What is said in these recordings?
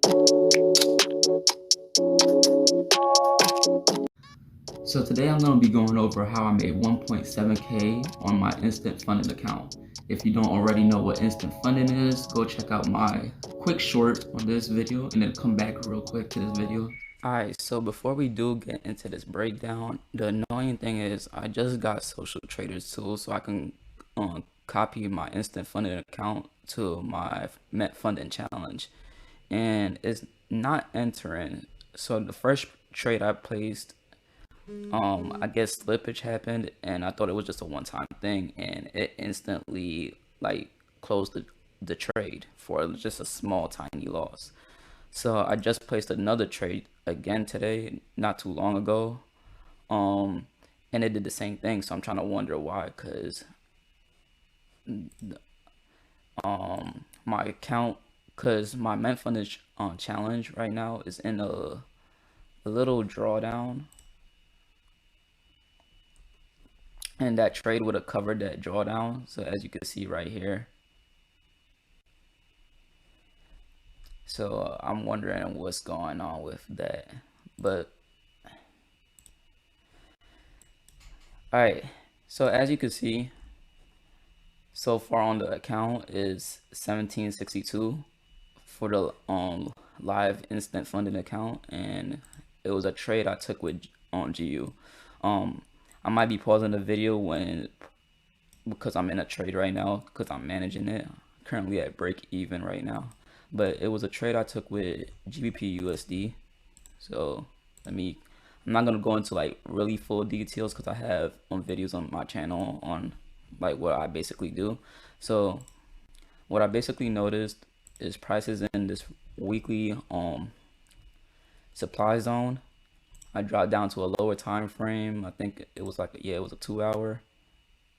So today I'm going to be going over how I made 1.7K on my instant funding account. If you don't already know what instant funding is, go check out my quick short on this video and then come back real quick to this video. Alright, so before we do get into this breakdown, the annoying thing is I just got Social Traders tool so I can copy my instant funding account to my Met funding challenge, and it's not entering. So the first trade I placed, I guess slippage happened and I thought it was just a one-time thing, and it instantly like closed the trade for just a small tiny loss. So I just placed another trade again today, not too long ago, and it did the same thing. So I'm trying to wonder why, because my account, because my Met funding challenge right now is in a little drawdown, and that trade would have covered that drawdown. So as you can see right here, so I'm wondering what's going on with that. But all right, so as you can see, so far on the account is 1762 for the live instant funding account, and it was a trade I took with GU. I might be pausing the video because I'm in a trade right now because I'm managing it. Currently at break even right now, but it was a trade I took with GBP USD. So I'm not gonna go into like really full details because I have videos on my channel on like what I basically do. So what I basically noticed is prices in this weekly supply zone. I dropped down to a lower time frame. I think it was like, yeah, it was a 2-hour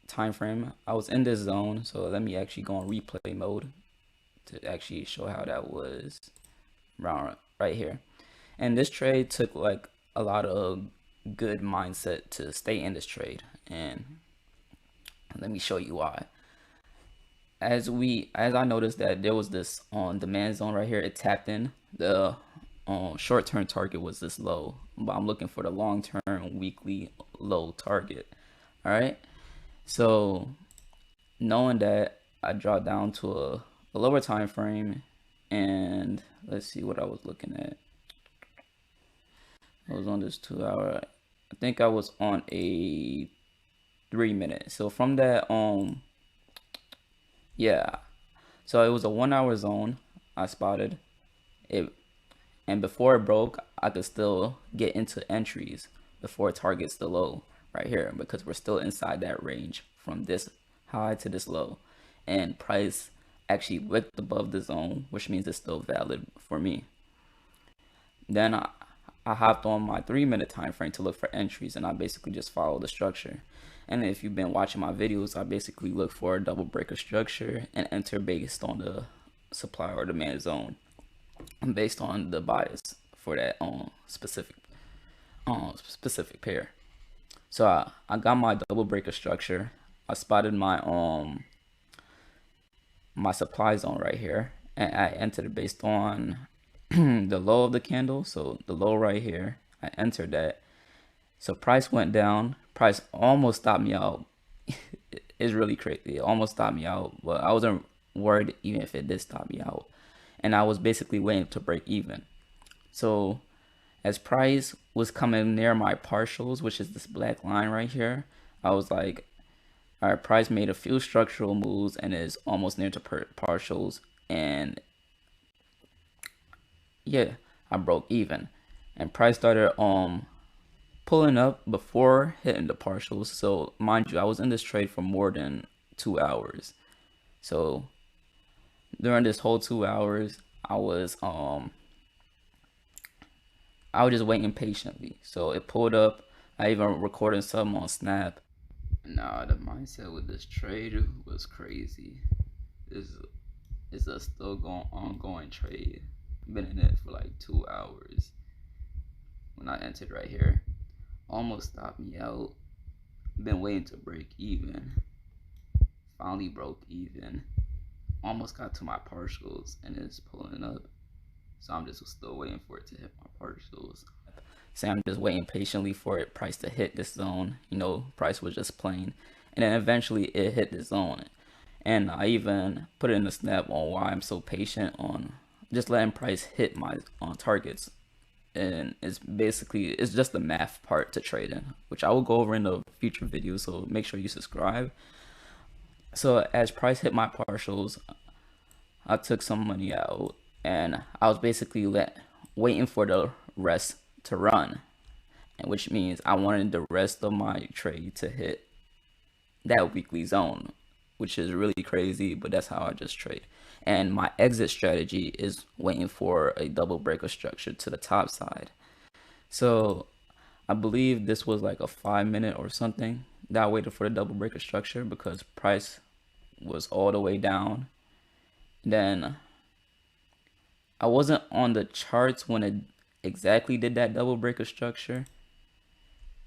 time frame. I was in this zone, so let me actually go on replay mode to actually show how that was right here. And this trade took like a lot of good mindset to stay in this trade, and let me show you why. As I noticed that there was this demand zone right here, it tapped in. The short-term target was this low, but I'm looking for the long-term weekly low target. All right, so knowing that, I dropped down to a lower time frame, and let's see what I was looking at. I was on this 2-hour. I think I was on a 3-minute. So from that, yeah. So it was a 1-hour zone I spotted it, and before it broke, I could still get into entries before it targets the low right here, because we're still inside that range from this high to this low, and price actually wicked above the zone, which means it's still valid for me. Then I hopped on my 3-minute time frame to look for entries, and I basically just followed the structure. And if you've been watching my videos, I basically look for a double breaker structure and enter based on the supply or demand zone, and based on the bias for that specific pair. So I got my double breaker structure. I spotted my my supply zone right here, and I entered it based on the low of the candle. So the low right here, I entered that. So price went down. Price almost stopped me out. It's really crazy. It almost stopped me out, but I wasn't worried even if it did stop me out. And I was basically waiting to break even. So as price was coming near my partials, which is this black line right here, I was like, all right, price made a few structural moves and is almost near to partials, and yeah, I broke even. And price started pulling up before hitting the partials. So mind you, I was in this trade for more than 2 hours. So during this whole 2 hours, I was just waiting patiently. So it pulled up. I even recorded some on Snap. Nah, the mindset with this trade was crazy. It's a still ongoing trade. Been in it for like 2 hours. When I entered right here, almost stopped me out. Been waiting to break even. Finally broke even. Almost got to my partials, and it's pulling up. So I'm just still waiting for it to hit my partials. Say I'm just waiting patiently for it price to hit this zone. You know, price was just playing, and then eventually it hit the zone. And I even put it in the snap on why I'm so patient on just letting price hit my targets. And it's just the math part to trading, which I will go over in the future videos, so make sure you subscribe. So as price hit my partials, I took some money out, and I was basically waiting for the rest to run, and which means I wanted the rest of my trade to hit that weekly zone, which is really crazy, but that's how I just trade. And my exit strategy is waiting for a double breaker structure to the top side. So I believe this was like a 5 minute or something that I waited for the double breaker structure because price was all the way down. Then I wasn't on the charts when it exactly did that double breaker structure.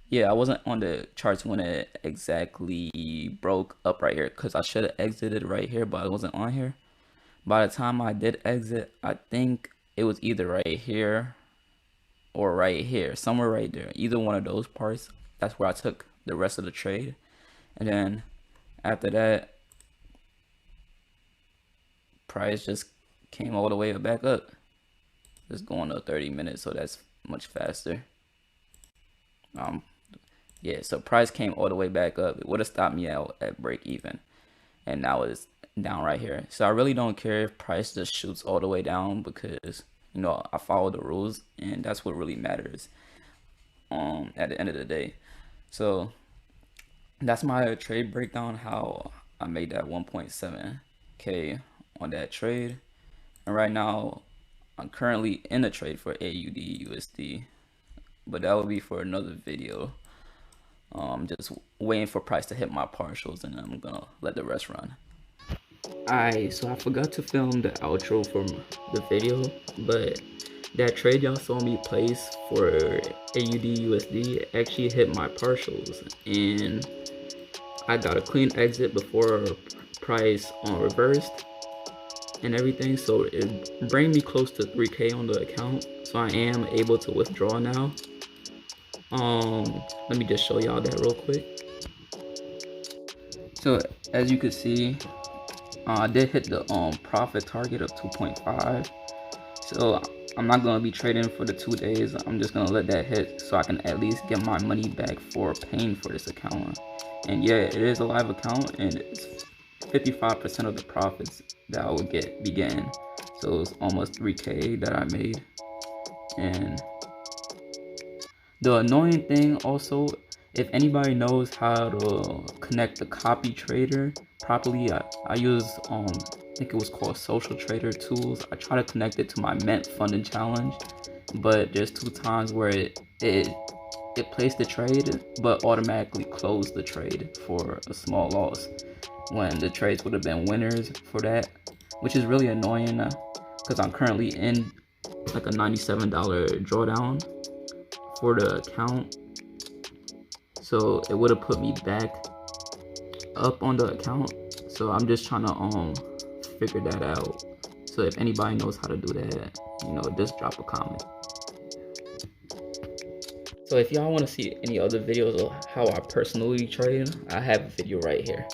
Yeah, I wasn't on the charts when it exactly broke up right here because I should have exited right here, but I wasn't on here. By the time I did exit, I think it was either right here or right here, somewhere right there. Either one of those parts, that's where I took the rest of the trade. And then after that, price just came all the way back up. Just going to 30 minutes, so that's much faster. Yeah, so price came all the way back up. It would have stopped me out at break even, and now it's down right here. So I really don't care if price just shoots all the way down because, you know, I follow the rules, and that's what really matters at the end of the day. So that's my trade breakdown, how I made that 1.7k on that trade. And right now I'm currently in a trade for AUD USD, but that will be for another video. Just waiting for price to hit my partials, and I'm gonna let the rest run. Alright, so I forgot to film the outro for the video, but that trade y'all saw me place for AUD USD actually hit my partials, and I got a clean exit before price reversed and everything, so it bring me close to 3k on the account, so I am able to withdraw now. Let me just show y'all that real quick. So as you can see, I did hit the profit target of 2.5. So I'm not gonna be trading for the 2 days. I'm just gonna let that hit so I can at least get my money back for paying for this account. And yeah, it is a live account, and it's 55% of the profits that I would be getting. So it's almost 3k that I made. And the annoying thing also, if anybody knows how to connect the copy trader properly, I use I think it was called Social Trader Tools. I try to connect it to my Mint funding challenge, but there's 2 times where it placed the trade but automatically closed the trade for a small loss when the trades would have been winners for that, which is really annoying because I'm currently in like a $97 drawdown for the account, so it would have put me back up on the account. So I'm just trying to figure that out. So if anybody knows how to do that, you know, just drop a comment. So if y'all want to see any other videos of how I personally trade, I have a video right here.